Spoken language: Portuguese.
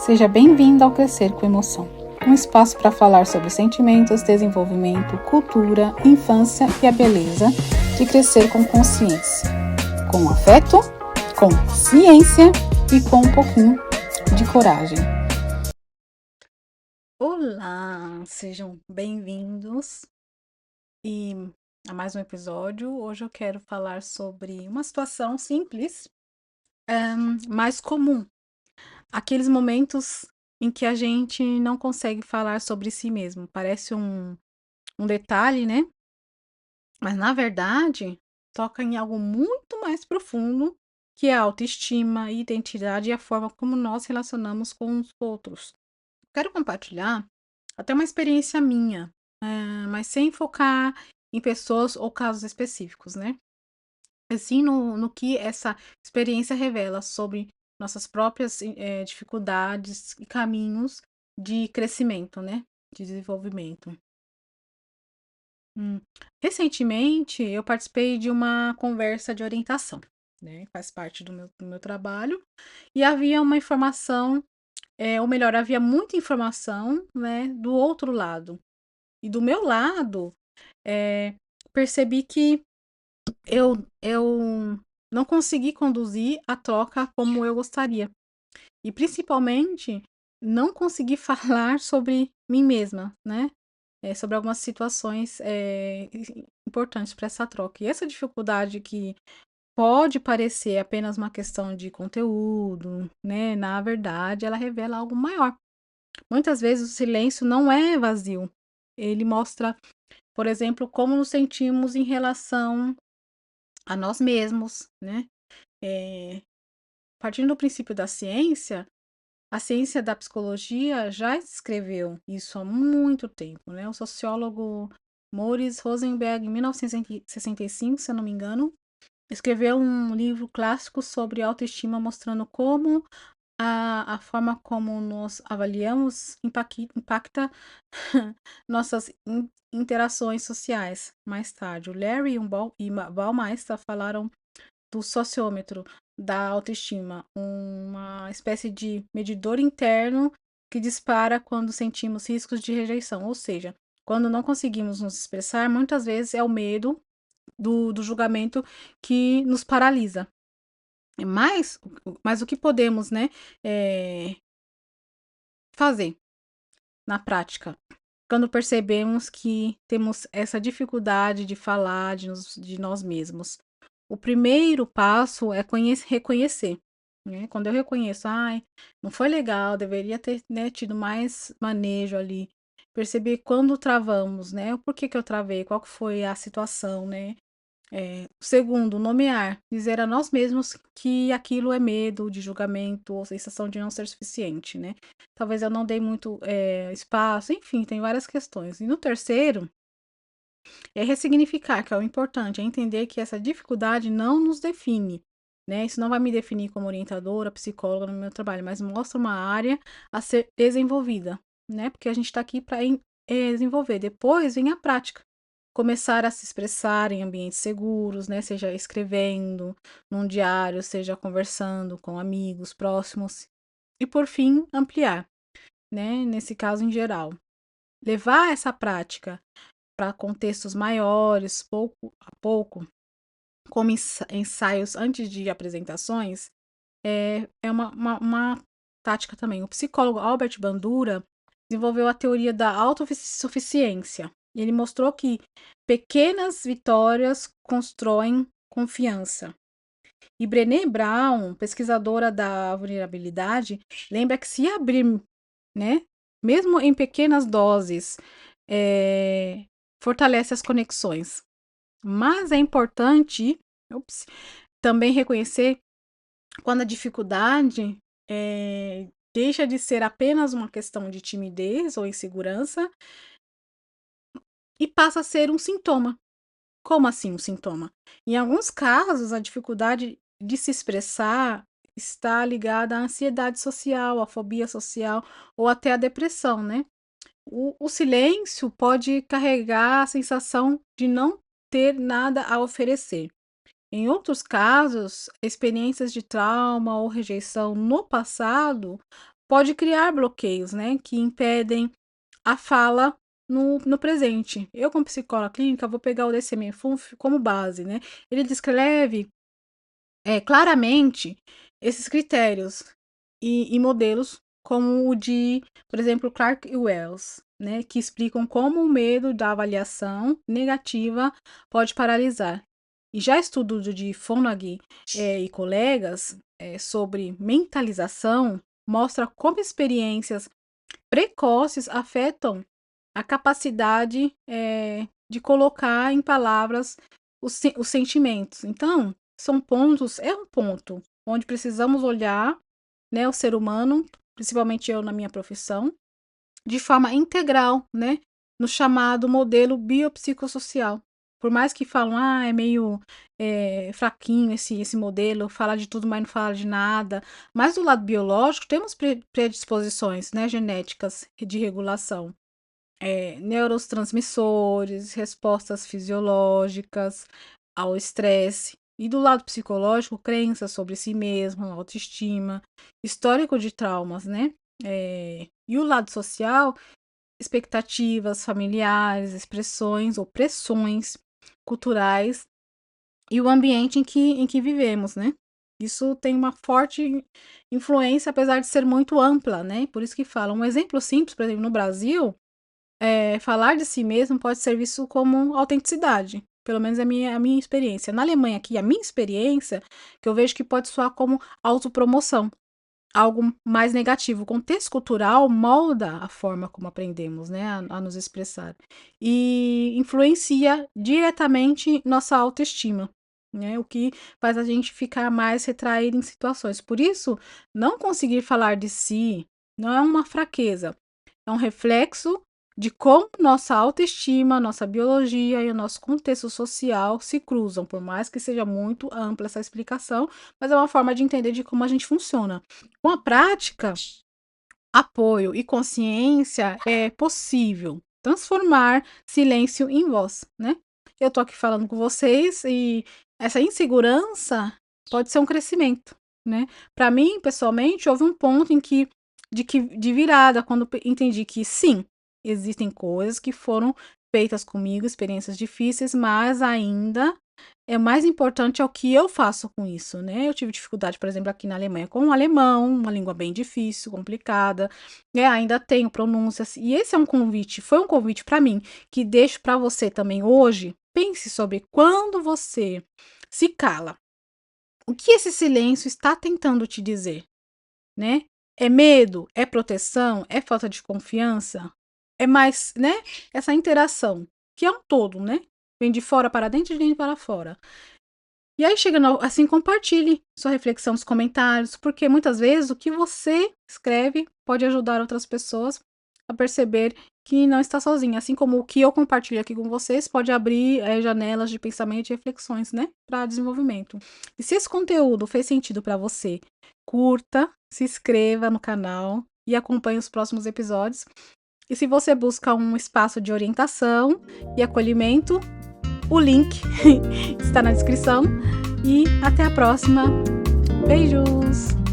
Seja bem-vindo ao Crescer com Emoção, um espaço para falar sobre sentimentos, desenvolvimento, cultura, infância e a beleza de crescer com consciência, com afeto, com ciência e com um pouquinho de coragem. Olá, sejam bem-vindos a mais um episódio. Hoje eu quero falar sobre uma situação simples, mais comum. Aqueles momentos em que a gente não consegue falar sobre si mesmo. Parece um detalhe, né? Mas na verdade, toca em algo muito mais profundo, que é a autoestima, a identidade e a forma como nós relacionamos com os outros. Quero compartilhar até uma experiência minha, mas sem focar em pessoas ou casos específicos, né? Assim, no que essa experiência revela sobre nossas próprias dificuldades e caminhos de crescimento, né? De desenvolvimento. Recentemente, eu participei de uma conversa de orientação, né? Faz parte do meu trabalho. E havia uma informação, ou melhor, havia muita informação, né? Do outro lado. E do meu lado, percebi que eu não consegui conduzir a troca como eu gostaria. E principalmente, não consegui falar sobre mim mesma, né? Sobre algumas situações importantes para essa troca. E essa dificuldade que pode parecer apenas uma questão de conteúdo, né? Na verdade, ela revela algo maior. Muitas vezes o silêncio não é vazio. Ele mostra, por exemplo, como nos sentimos em relação a nós mesmos, né? Partindo do princípio da ciência, a ciência da psicologia já escreveu isso há muito tempo, né? O sociólogo Maurice Rosenberg, em 1965, se eu não me engano, escreveu um livro clássico sobre autoestima, mostrando como a forma como nos avaliamos impacta nossas interações sociais. Mais tarde, o Larry e o Baumeister falaram do sociômetro da autoestima, uma espécie de medidor interno que dispara quando sentimos riscos de rejeição, ou seja, quando não conseguimos nos expressar, muitas vezes é o medo do julgamento que nos paralisa. Mas o que podemos, né, fazer na prática? Quando percebemos que temos essa dificuldade de falar de nós mesmos. O primeiro passo é reconhecer, né? Quando eu reconheço, ai, não foi legal, deveria ter, né, tido mais manejo ali. Perceber quando travamos, né? O porquê que eu travei, qual que foi a situação, né? O segundo, nomear, dizer a nós mesmos que aquilo é medo de julgamento ou sensação de não ser suficiente, né? Talvez eu não dei muito espaço, enfim, tem várias questões. E no terceiro, é ressignificar, que é o importante, é entender que essa dificuldade não nos define, né? Isso não vai me definir como orientadora, psicóloga no meu trabalho, mas mostra uma área a ser desenvolvida, né? Porque a gente está aqui para desenvolver. Depois vem a prática. Começar a se expressar em ambientes seguros, né? Seja escrevendo num diário, seja conversando com amigos próximos. E por fim, ampliar, né? Nesse caso em geral. Levar essa prática para contextos maiores, pouco a pouco, como ensaios antes de apresentações, é uma tática também. O psicólogo Albert Bandura desenvolveu a teoria da autossuficiência. Ele mostrou que pequenas vitórias constroem confiança. E Brené Brown, pesquisadora da vulnerabilidade, lembra que se abrir, né, mesmo em pequenas doses, fortalece as conexões. Mas é importante também reconhecer quando a dificuldade deixa de ser apenas uma questão de timidez ou insegurança e passa a ser um sintoma. Como assim um sintoma? Em alguns casos, a dificuldade de se expressar está ligada à ansiedade social, à fobia social ou até à depressão, né? O silêncio pode carregar a sensação de não ter nada a oferecer. Em outros casos, experiências de trauma ou rejeição no passado pode criar bloqueios, né, que impedem a fala no presente. Eu, como psicóloga clínica, vou pegar o DSM-5 como base, né? Ele descreve claramente esses critérios e modelos, como o de, por exemplo, Clark e Wells, né, que explicam como o medo da avaliação negativa pode paralisar. E já estudo de Fonagy e colegas sobre mentalização mostra como experiências precoces afetam a capacidade de colocar em palavras os sentimentos. Então, é um ponto onde precisamos olhar, né, o ser humano, principalmente eu na minha profissão, de forma integral, né, no chamado modelo biopsicossocial. Por mais que falam, é meio fraquinho esse modelo, fala de tudo, mas não fala de nada. Mas do lado biológico, temos predisposições, né, genéticas de regulação. Neurotransmissores, respostas fisiológicas ao estresse. E do lado psicológico, crenças sobre si mesmo, autoestima, histórico de traumas, né? E o lado social, expectativas familiares, expressões ou pressões culturais e o ambiente em que vivemos, né? Isso tem uma forte influência, apesar de ser muito ampla, né? Por isso que falam. Um exemplo simples, por exemplo, no Brasil, falar de si mesmo pode ser visto como autenticidade. Pelo menos é a minha experiência. Na Alemanha, aqui, a minha experiência, que eu vejo que pode soar como autopromoção, algo mais negativo. O contexto cultural molda a forma como aprendemos, né, a nos expressar. E influencia diretamente nossa autoestima, né, o que faz a gente ficar mais retraído em situações. Por isso, não conseguir falar de si não é uma fraqueza, é um reflexo de como nossa autoestima, nossa biologia e o nosso contexto social se cruzam, por mais que seja muito ampla essa explicação, mas é uma forma de entender de como a gente funciona. Com a prática, apoio e consciência é possível transformar silêncio em voz, né? Eu tô aqui falando com vocês e essa insegurança pode ser um crescimento, né? Para mim, pessoalmente, houve um ponto em que de virada quando entendi que sim, existem coisas que foram feitas comigo, experiências difíceis, mas ainda é mais importante é o que eu faço com isso, né? Eu tive dificuldade, por exemplo, aqui na Alemanha com o alemão, uma língua bem difícil, complicada, ainda tenho pronúncias, e esse é um convite, foi um convite para mim, que deixo para você também hoje. Pense sobre quando você se cala, o que esse silêncio está tentando te dizer, né? É medo? É proteção? É falta de confiança? É mais, né? Essa interação, que é um todo, né? Vem de fora para dentro e de dentro para fora. E aí, chegando assim, compartilhe sua reflexão nos comentários, porque muitas vezes o que você escreve pode ajudar outras pessoas a perceber que não está sozinha. Assim como o que eu compartilho aqui com vocês pode abrir janelas de pensamento e reflexões, né, para desenvolvimento. E se esse conteúdo fez sentido para você, curta, se inscreva no canal e acompanhe os próximos episódios. E se você busca um espaço de orientação e acolhimento, o link está na descrição. E até a próxima. Beijos!